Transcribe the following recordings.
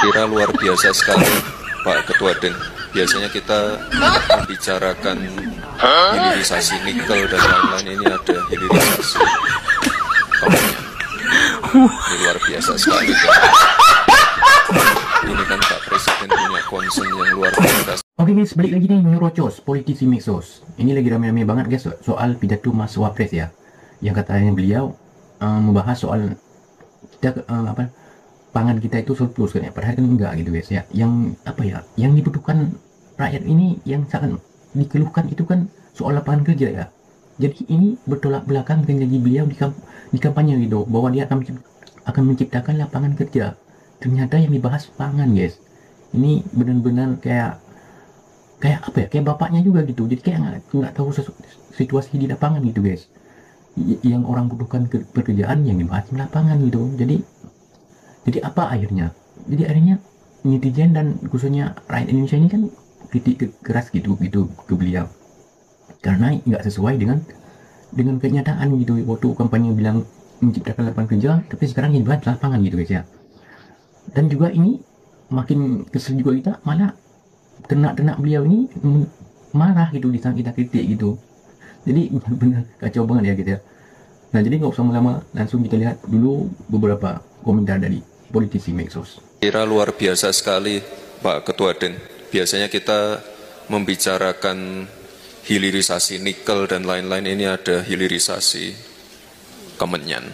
Kira luar biasa sekali Pak Ketua Den. Biasanya kita membicarakan hilirisasi nikel dan lain-lain, ini ada hilirisasi komennya. Ini luar biasa sekali kan? Ini kan Pak Presiden punya concern yang luar biasa. Oke guys, balik lagi nih ngerocos politisi Mexos. Ini lagi rame-rame banget guys soal pidato Mas Wapres ya, yang katanya beliau membahas soal kita pangan kita itu surplus kan ya, padahal kan enggak gitu guys ya. Yang apa ya, yang dibutuhkan rakyat ini yang sangat dikeluhkan itu kan soal lapangan kerja ya. Jadi ini bertolak belakang dengan janji beliau di kampanye gitu, bahwa dia akan menciptakan lapangan kerja. Ternyata yang dibahas pangan guys. Ini benar-benar kayak apa ya, kayak bapaknya juga gitu. Jadi kayak nggak tahu situasi di lapangan gitu guys. Yang orang butuhkan pekerjaan yang dibahas di lapangan gitu. Jadi apa akhirnya? Jadi akhirnya netizen dan khususnya rakyat Indonesia ini kan kritik keras gitu ke beliau, karena nggak sesuai dengan kenyataan gitu. Waktu kampanye bilang menciptakan lapangan kerja, tapi sekarang yang dibahas lapangan gitu guys ya. Dan juga ini makin kesel juga kita, malah ternak beliau ini marah gitu di saat kita kritik gitu. Jadi benar-benar kacau banget ya gitu ya. Nah, jadi nggak usah lama-lama, langsung kita lihat dulu beberapa komentar dari politisi Mexos. Kira luar biasa sekali Pak Ketua Den. Biasanya kita membicarakan hilirisasi nikel dan lain-lain, ini ada hilirisasi Kemenyan.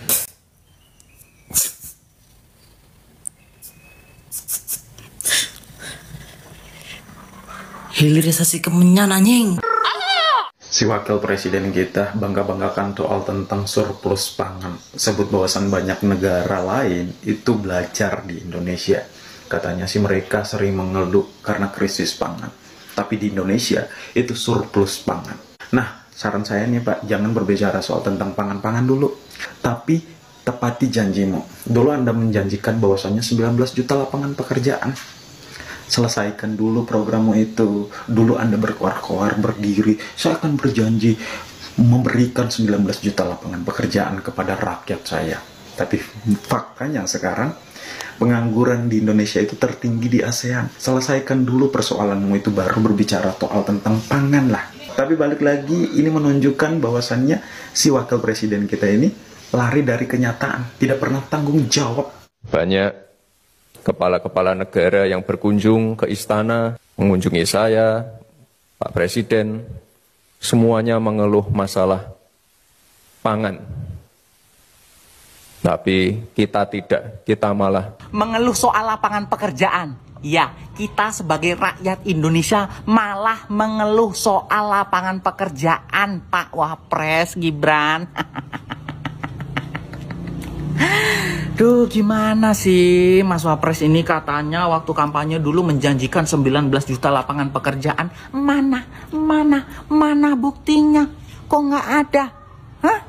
Hilirisasi Kemenyan anjing. Si wakil presiden kita bangga-banggakan soal tentang surplus pangan. Sebut bahwasan banyak negara lain itu belajar di Indonesia. Katanya sih mereka sering mengeluh karena krisis pangan. Tapi di Indonesia itu surplus pangan. Nah, saran saya nih Pak, jangan berbicara soal tentang pangan-pangan dulu. Tapi tepati janjimu. Dulu Anda menjanjikan bahwasannya 19 juta lapangan pekerjaan. Selesaikan dulu programmu itu. Dulu Anda berkoar-koar berdiri, saya akan berjanji memberikan 19 juta lapangan pekerjaan kepada rakyat saya. Tapi faktanya sekarang pengangguran di Indonesia itu tertinggi di ASEAN. Selesaikan dulu persoalanmu itu, baru berbicara soal tentang pangan lah. Tapi balik lagi, ini menunjukkan bahwasannya si wakil presiden kita ini lari dari kenyataan, tidak pernah tanggung jawab. Banyak kepala-kepala negara yang berkunjung ke istana, mengunjungi saya, Pak Presiden, semuanya mengeluh masalah pangan. Tapi kita tidak, kita malah Mengeluh soal lapangan pekerjaan. Ya, kita sebagai rakyat Indonesia malah mengeluh soal lapangan pekerjaan, Pak Wapres Gibran. Duh, gimana sih Mas Wapres ini, katanya waktu kampanye dulu menjanjikan 19 juta lapangan pekerjaan. Mana buktinya? Kok nggak ada? Hah?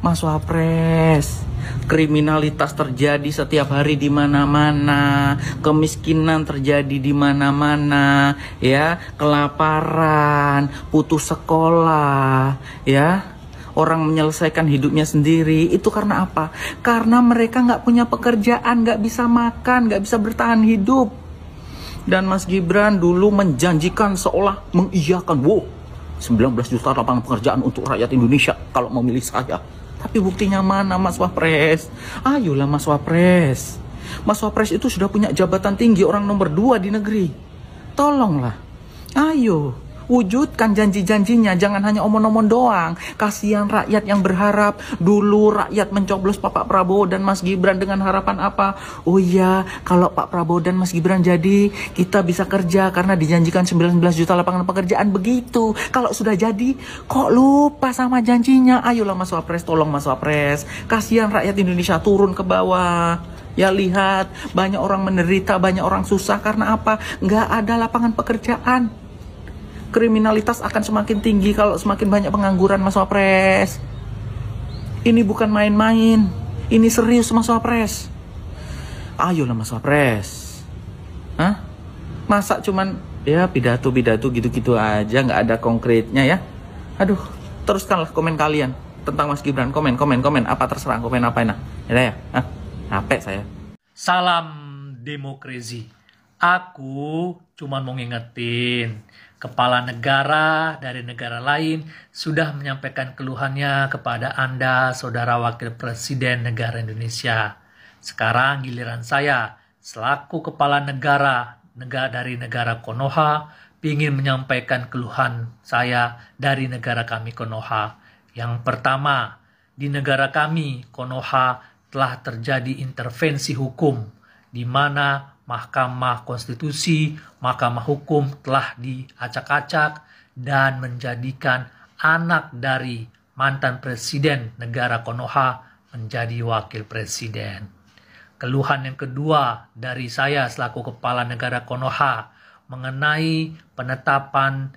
Mas Wapres, kriminalitas terjadi setiap hari di mana-mana, kemiskinan terjadi di mana-mana, ya, kelaparan, putus sekolah, ya. Orang menyelesaikan hidupnya sendiri, itu karena apa? Karena mereka nggak punya pekerjaan, nggak bisa makan, nggak bisa bertahan hidup. Dan Mas Gibran dulu menjanjikan seolah mengiyakan, wow, 19 juta lapangan pekerjaan untuk rakyat Indonesia kalau memilih saya. Tapi buktinya mana Mas Wapres? Ayolah Mas Wapres. Mas Wapres itu sudah punya jabatan tinggi, orang nomor 2 di negeri. Tolonglah, ayo wujudkan janji-janjinya, jangan hanya omong-omong doang. Kasihan rakyat yang berharap. Dulu rakyat mencoblos Pak Prabowo dan Mas Gibran dengan harapan apa? Oh iya, kalau Pak Prabowo dan Mas Gibran jadi, kita bisa kerja karena dijanjikan 19 juta lapangan pekerjaan. Begitu. Kalau sudah jadi, kok lupa sama janjinya? Ayolah Mas Wapres, tolong Mas Wapres. Kasihan rakyat Indonesia, turun ke bawah. Ya lihat, banyak orang menderita, banyak orang susah. Karena apa? Nggak ada lapangan pekerjaan. Kriminalitas akan semakin tinggi kalau semakin banyak pengangguran Mas Wapres. Ini bukan main-main. Ini serius Mas Wapres. Ayolah Mas Wapres. Hah? Masa cuman ya pidato-pidato gitu-gitu aja, nggak ada konkretnya ya? Aduh, teruskanlah komen kalian tentang Mas Gibran. Komen. Apa terserah, komen apa enak. Ya ya? Hah? HP saya. Salam demokrasi. Aku cuma mau ngingetin, kepala negara dari negara lain sudah menyampaikan keluhannya kepada Anda, Saudara Wakil Presiden negara Indonesia. Sekarang giliran saya, selaku kepala negara dari negara Konoha, ingin menyampaikan keluhan saya dari negara kami Konoha. Yang pertama, di negara kami Konoha telah terjadi intervensi hukum, di mana Mahkamah Konstitusi, Mahkamah Hukum telah diacak-acak dan menjadikan anak dari mantan presiden negara Konoha menjadi wakil presiden. Keluhan yang kedua dari saya selaku kepala negara Konoha mengenai penetapan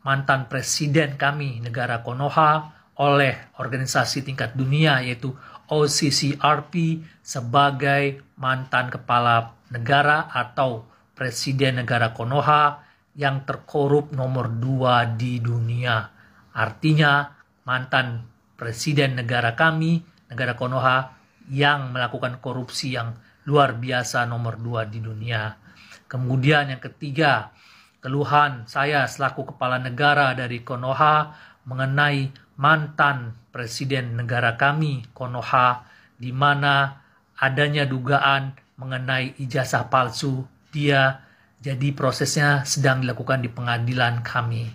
mantan presiden kami negara Konoha oleh organisasi tingkat dunia yaitu OCCRP sebagai mantan kepala negara atau presiden negara Konoha yang terkorup nomor 2 di dunia. Artinya mantan presiden negara kami, negara Konoha, yang melakukan korupsi yang luar biasa nomor 2 di dunia. Kemudian yang ketiga, keluhan saya selaku kepala negara dari Konoha mengenai mantan presiden negara kami Konoha, di mana adanya dugaan mengenai ijazah palsu dia, jadi prosesnya sedang dilakukan di pengadilan kami.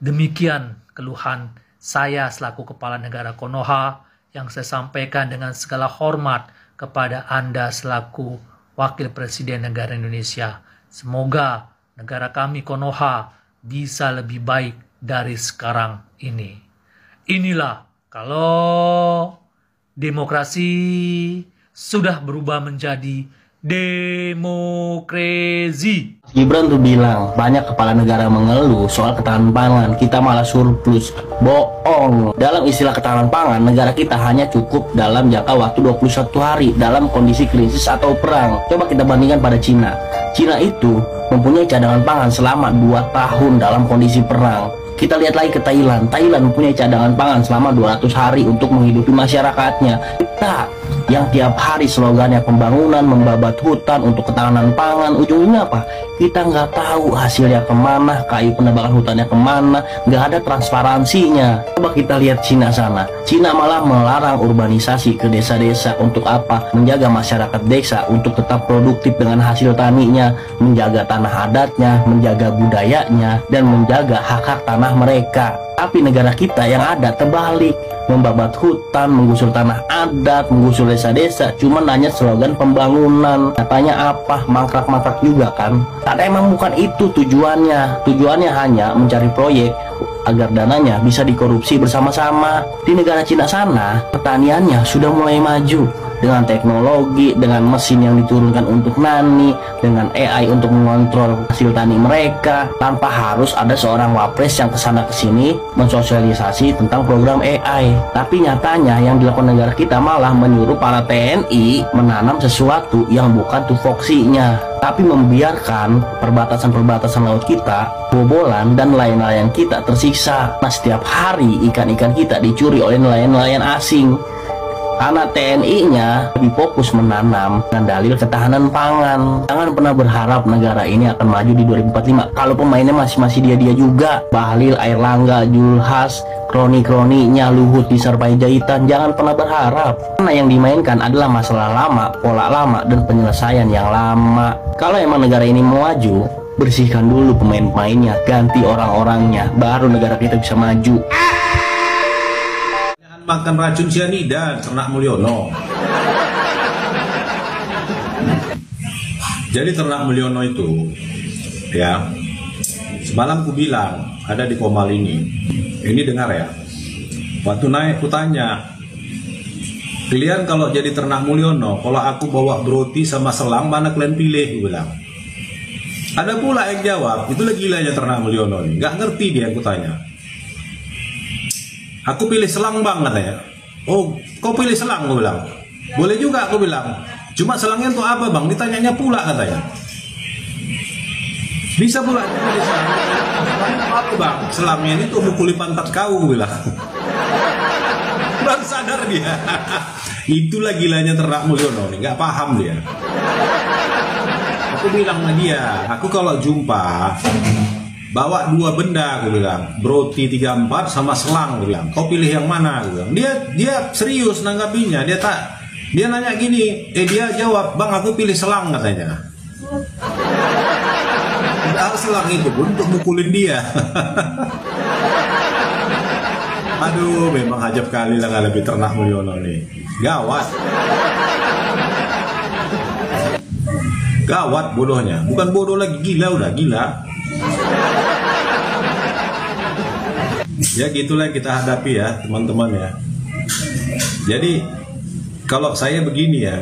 Demikian keluhan saya selaku kepala negara Konoha yang saya sampaikan dengan segala hormat kepada Anda selaku Wakil Presiden negara Indonesia. Semoga negara kami Konoha bisa lebih baik dari sekarang ini. Inilah kalau demokrasi sudah berubah menjadi demokrasi. Gibran tuh bilang banyak kepala negara mengeluh soal ketahanan pangan, kita malah surplus. Bohong. Dalam istilah ketahanan pangan, negara kita hanya cukup dalam jangka waktu 21 hari dalam kondisi krisis atau perang. Coba kita bandingkan pada Cina. Cina itu mempunyai cadangan pangan selama 2 tahun dalam kondisi perang. Kita lihat lagi ke Thailand. Thailand mempunyai cadangan pangan selama 200 hari untuk menghidupi masyarakatnya. Kita yang tiap hari slogannya pembangunan, membabat hutan untuk ketahanan pangan, ujungnya apa? Kita nggak tahu hasilnya kemana, kayu penebangan hutannya kemana, nggak ada transparansinya. Coba kita lihat Cina sana. Cina malah melarang urbanisasi ke desa-desa. Untuk apa? Menjaga masyarakat desa untuk tetap produktif dengan hasil taninya, menjaga tanah adatnya, menjaga budayanya, dan menjaga hak-hak tanah mereka. Tapi negara kita yang ada terbalik, membabat hutan, menggusur tanah adat, menggusur desa-desa, cuma nanya slogan pembangunan. Katanya apa? Mangkrak-mangkrak juga kan? Karena emang bukan itu tujuannya. Tujuannya hanya mencari proyek agar dananya bisa dikorupsi bersama-sama. Di negara Cina sana, pertaniannya sudah mulai maju dengan teknologi, dengan mesin yang diturunkan untuk nani, dengan AI untuk mengontrol hasil tani mereka, tanpa harus ada seorang wapres yang kesana kesini mensosialisasi tentang program AI. Tapi nyatanya yang dilakukan negara kita malah menyuruh para TNI menanam sesuatu yang bukan tupoksinya, tapi membiarkan perbatasan-perbatasan laut kita bobolan dan nelayan-nelayan kita tersiksa. Nah, setiap hari ikan-ikan kita dicuri oleh nelayan-nelayan asing. Karena TNI-nya lebih fokus menanam dengan dalil ketahanan pangan. Jangan pernah berharap negara ini akan maju di 2045 kalau pemainnya masih dia-dia juga. Bahlil, Airlangga, Julhas, kroni-kroninya Luhut disertai jahitan. Jangan pernah berharap, karena yang dimainkan adalah masalah lama, pola lama, dan penyelesaian yang lama. Kalau emang negara ini mau maju, bersihkan dulu pemain-pemainnya, ganti orang-orangnya, baru negara kita bisa maju. Makan racun sianida ternak Mulyono. Jadi ternak Mulyono itu, ya, semalam ku bilang ada di Komal ini dengar ya. Waktu naik ku tanya, pilihan kalau jadi ternak Mulyono, kalau aku bawa broti sama selang, mana kalian pilih? Ku bilang. Ada pula yang jawab, itu lagi gilanya ternak Mulyono nih, nggak ngerti dia, aku tanya. Aku pilih selang bang, katanya. Oh, kau pilih selang, gue bilang. Boleh juga, aku bilang. Cuma selangnya untuk apa bang? Ditanyanya pula, katanya. Bisa pula pilih selang. Apa bang? Selangnya ini tuh mukuli pantat kau, gue bilang. Baru sadar dia. Itulah gilanya ternak Mulyono nih, nggak paham dia. Aku bilang sama dia, aku kalau jumpa bawa 2 benda, aku bilang, roti 34 sama selang, aku bilang, kau pilih yang mana? Aku bilang. Dia serius nanggapinya, dia nanya gini, dia jawab, bang aku pilih selang katanya. Selang itu pun untuk mukulin dia. Aduh, memang hajab kali lah lebih ternak Mulyono nih. Gawat. Gawat bodohnya. Bukan bodoh lagi, gila, udah gila. Ya gitulah yang kita hadapi ya teman-teman ya. Jadi kalau saya begini ya,